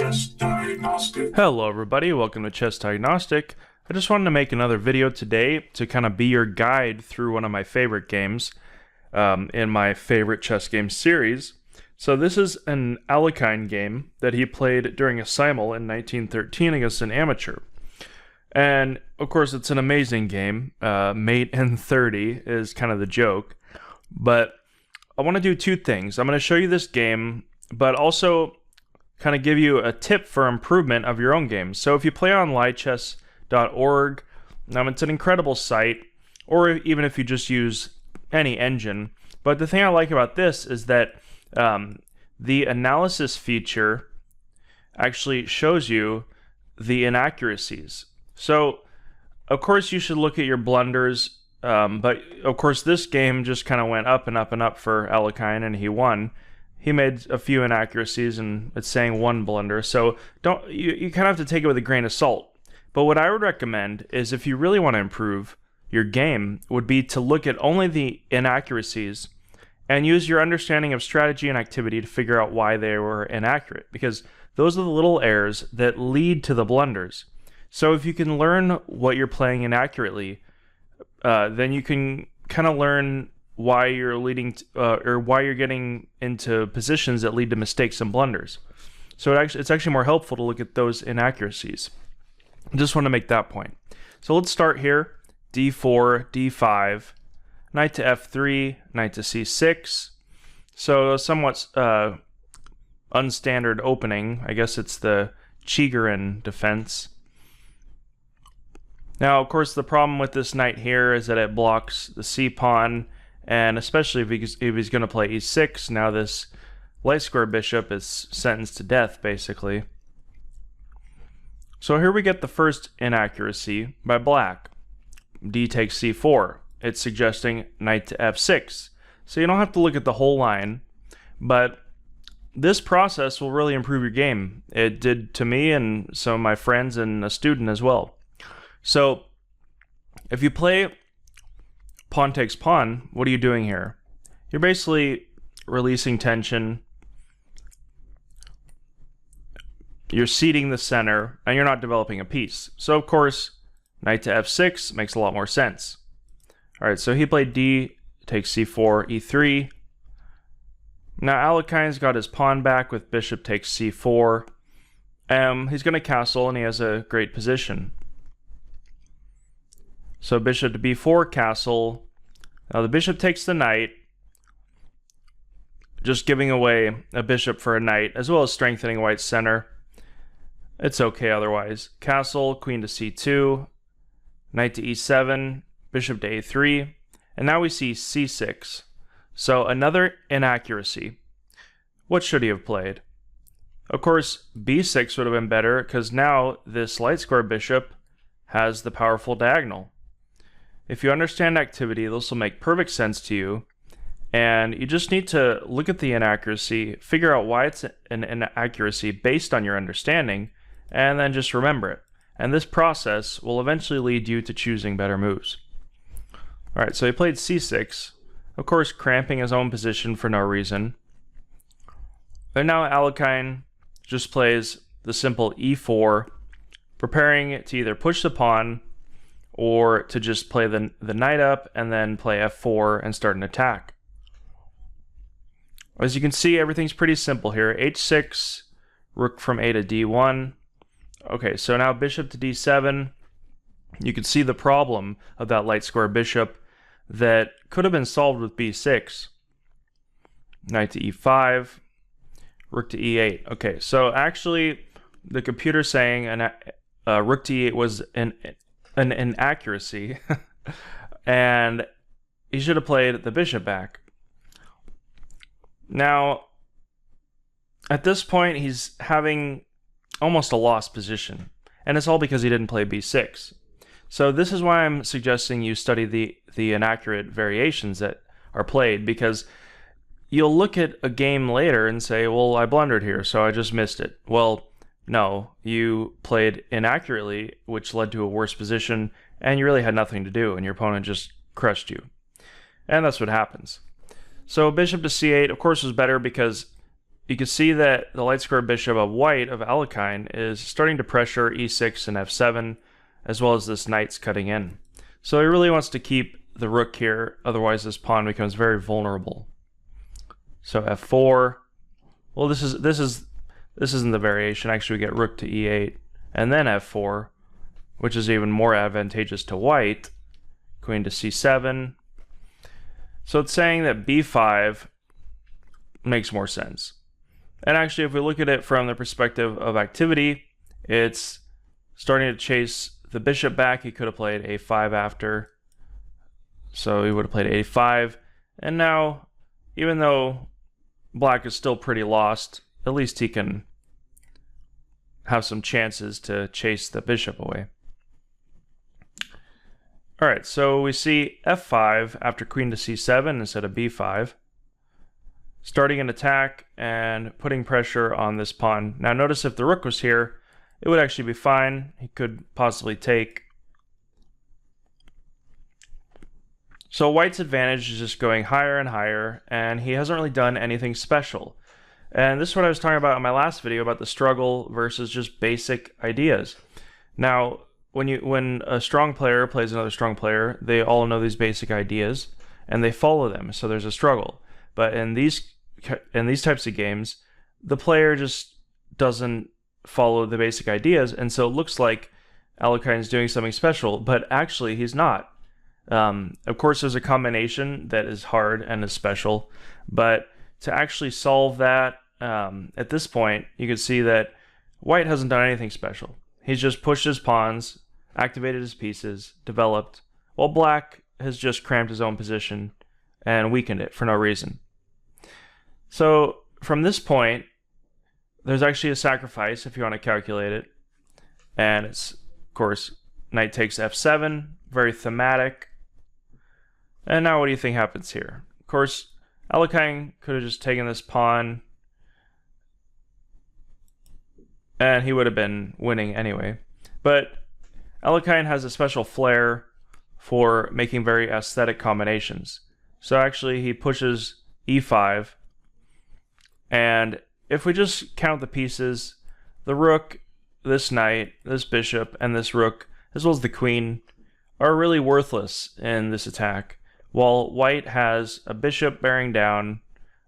ChessDiagnostic. Hello everybody, welcome to ChessDiagnostic. I just wanted to make another video today to kind of be your guide through one of my favorite games in my favorite chess game series. So this is an Alekhine game that he played during a Simul in 1913 against an amateur. And of course it's an amazing game. Mate in 30 is kind of the joke. But I want to do two things. I'm going to show you this game, but also kind of give you a tip for improvement of your own games. So if you play on lichess.org, it's an incredible site, or even if you just use any engine. But the thing I like about this is that the analysis feature actually shows you the inaccuracies. So of course you should look at your blunders, but of course this game just kind of went up and up and up for Alekhine, and he won. He made a few inaccuracies, and it's saying one blunder. So you kind of have to take it with a grain of salt. But what I would recommend is, if you really want to improve your game, would be to look at only the inaccuracies and use your understanding of strategy and activity to figure out why they were inaccurate, because those are the little errors that lead to the blunders. So if you can learn what you're playing inaccurately, then you can kind of learn why you're leading or why you're getting into positions that lead to mistakes and blunders. So it's actually more helpful to look at those inaccuracies. I just want to make that point. So let's start here. d4, d5, knight to f3, knight to c6. So a somewhat unstandard opening. I guess it's the Chigorin defense. Now, of course, the problem with this knight here is that it blocks the c-pawn, and especially if he's going to play e6, now this light square bishop is sentenced to death, basically. So here we get the first inaccuracy by black. D takes c4. It's suggesting knight to f6. So you don't have to look at the whole line, but this process will really improve your game. It did to me and some of my friends and a student as well. So if you play pawn takes pawn, what are you doing here? You're basically releasing tension. You're ceding the center, and you're not developing a piece. So of course, knight to f6 makes a lot more sense. All right, so he played d takes c4, e3. Now Alekhine's got his pawn back with bishop takes c4. He's going to castle, and he has a great position. So bishop to b4, castle. Now the bishop takes the knight, just giving away a bishop for a knight, as well as strengthening white's center. It's okay otherwise. Castle, queen to c2, knight to e7, bishop to a3, and now we see c6. So another inaccuracy. What should he have played? Of course, b6 would have been better, because now this light square bishop has the powerful diagonal. If you understand activity, this will make perfect sense to you, and you just need to look at the inaccuracy, figure out why it's an inaccuracy based on your understanding, and then just remember it. And this process will eventually lead you to choosing better moves. Alright, so he played c6, of course cramping his own position for no reason. And now Alekhine just plays the simple e4, preparing to either push the pawn or to just play the knight up and then play f4 and start an attack. As you can see, everything's pretty simple here. h6, rook from a to d1. Okay, so now bishop to d7. You can see the problem of that light square bishop that could have been solved with b6. Knight to e5, rook to e8. Okay, so actually the computer's saying rook to e8 was an inaccuracy, and he should have played the bishop back. Now, at this point, he's having almost a lost position, and it's all because he didn't play b6. So this is why I'm suggesting you study the inaccurate variations that are played, because you'll look at a game later and say, well, I blundered here, so I just missed it. Well, no, you played inaccurately, which led to a worse position, and you really had nothing to do, and your opponent just crushed you. And that's what happens. So bishop to c8, of course, was better because you can see that the light square bishop of white of Alekhine is starting to pressure e6 and f7, as well as this knight's cutting in. So he really wants to keep the rook here, otherwise this pawn becomes very vulnerable. So f4. Well, this isn't the variation. Actually, we get rook to e8 and then f4, which is even more advantageous to white. Queen to c7. So it's saying that b5 makes more sense. And actually, if we look at it from the perspective of activity, it's starting to chase the bishop back. He could have played a5 after. So he would have played a5. And now, even though black is still pretty lost, at least he can have some chances to chase the bishop away. Alright, so we see f5 after queen to c7 instead of b5. Starting an attack and putting pressure on this pawn. Now notice if the rook was here, it would actually be fine. He could possibly take. So white's advantage is just going higher and higher, and he hasn't really done anything special. And this is what I was talking about in my last video about the struggle versus just basic ideas. Now, when a strong player plays another strong player, they all know these basic ideas and they follow them, so there's a struggle. But in these types of games, the player just doesn't follow the basic ideas, and so it looks like Alekhine's doing something special, but actually he's not. Of course, there's a combination that is hard and is special, but to actually solve that, at this point, you can see that white hasn't done anything special. He's just pushed his pawns, activated his pieces, developed, while black has just cramped his own position and weakened it for no reason. So from this point, there's actually a sacrifice if you want to calculate it. And it's, of course, knight takes f7, very thematic. And now what do you think happens here? Of course, Alekhine could have just taken this pawn, and he would have been winning anyway. But Alekhine has a special flair for making very aesthetic combinations. So actually he pushes e5, and if we just count the pieces, the rook, this knight, this bishop, and this rook, as well as the queen, are really worthless in this attack, while white has a bishop bearing down,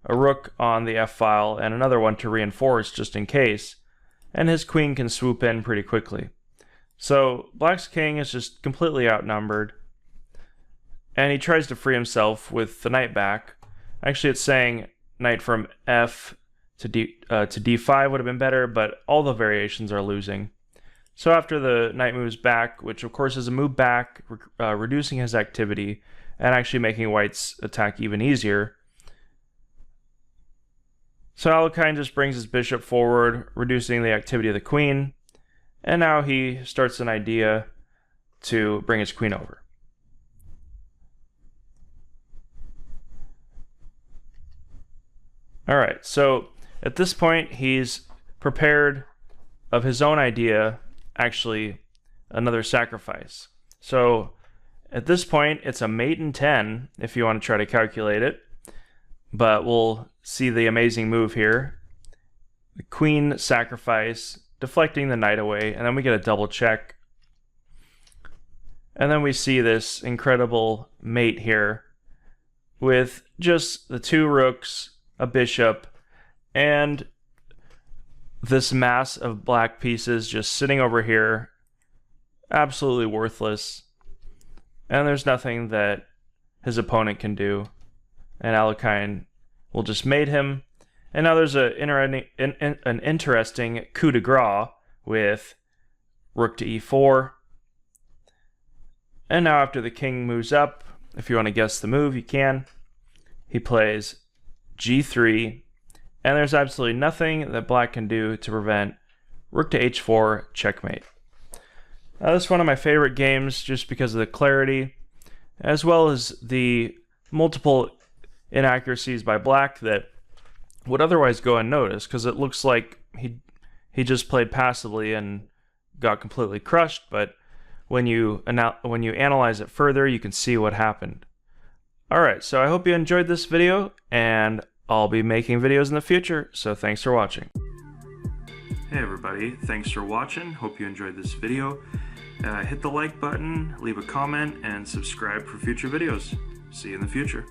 a rook on the f-file, and another one to reinforce just in case, and his queen can swoop in pretty quickly. So black's king is just completely outnumbered, and he tries to free himself with the knight back. Actually, it's saying knight from f to d5 would have been better, but all the variations are losing. So after the knight moves back, which of course is a move back, reducing his activity, and actually making white's attack even easier. So Alekhine just brings his bishop forward, reducing the activity of the queen, and now he starts an idea to bring his queen over. Alright, so at this point he's prepared of his own idea, actually another sacrifice. So at this point it's a mate in 10 if you want to try to calculate it, but we'll see the amazing move here. The queen sacrifice, deflecting the knight away, and then we get a double check. And then we see this incredible mate here with just the two rooks, a bishop, and this mass of black pieces just sitting over here, absolutely worthless. And there's nothing that his opponent can do, and Alekhine will just mate him. And now there's an interesting coup de grace with rook to e4. And now after the king moves up, if you want to guess the move, you can. He plays g3, and there's absolutely nothing that black can do to prevent rook to h4 checkmate. Now, this is one of my favorite games just because of the clarity, as well as the multiple inaccuracies by black that would otherwise go unnoticed, because it looks like he just played passively and got completely crushed, but when you analyze it further, you can see what happened. Alright, so I hope you enjoyed this video, and I'll be making videos in the future, so thanks for watching. Hey everybody, thanks for watching. Hope you enjoyed this video. Hit the like button, leave a comment, and subscribe for future videos. See you in the future.